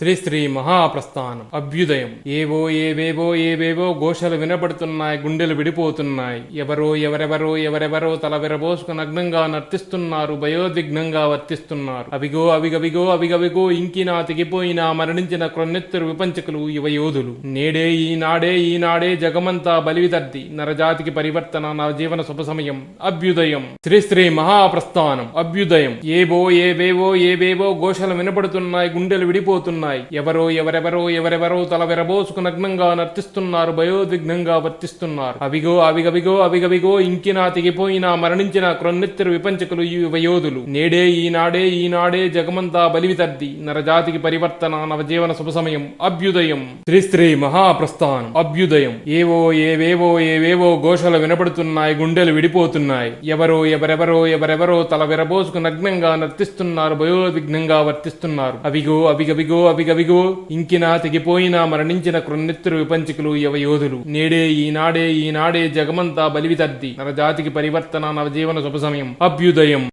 శ్రీ మహాప్రస్థానం అభ్యుదయం. ఏవేవో ఘోషలు వినపడుతున్నాయి, గుండెలు విడిపోతున్నాయి. ఎవరెవరో తల విరబోసుకు నగ్నంగా నర్తిస్తున్నారు, భయోద్విగ్నంగా వర్తిస్తున్నారు. అవిగవిగో ఇంకినా తెగిపోయినా మరణించిన క్రొన్నెత్తురు విపంచకులు యువయోధులు. ఈనాడే జగమంతా బలివిదర్ది, నరజాతికి పరివర్తన, నవజీవన శుభ సమయం అభ్యుదయం. శ్రీ మహాప్రస్థానం అభ్యుదయం. ఏవేవో ఘోషలు వినపడుతున్నాయి, గుండెలు విడిపోతున్నాయి. ఎవరెవరో తల విరబోసుకు నగ్నంగా నర్తిస్తున్నారు, భయోద్విగ్నంగా వర్తిస్తున్నారు. అవిగవిగో ఇంకినా తెగిపోయినా మరణించిన క్రొన్నెత్తురు విపంచకులు యువయోధులు. ఈనాడే జగమంతా బలివితర్ది, నరజాతికి పరివర్తన, నవజీవన శుభ సమయం అభ్యుదయం. శ్రీ మహాప్రస్థానం అభ్యుదయం. ఏవేవో ఘోషలు వినపడుతున్నాయి, గుండెలు విడిపోతున్నాయి. ఎవరెవరో తల విరబోసుకు నగ్నంగా నర్తిస్తున్నారు, భయోద్విగ్నంగా వర్తిస్తున్నారు. అవిగవిగో ఇంకినా తెగిపోయినా మరణించిన క్రొన్నెత్తురు విపంచకులు యువయోధులు. ఈనాడే జగమంతా బలివితర్ది, నరజాతికి పరివర్తన, నవజీవన శుభ సమయం అభ్యుదయం.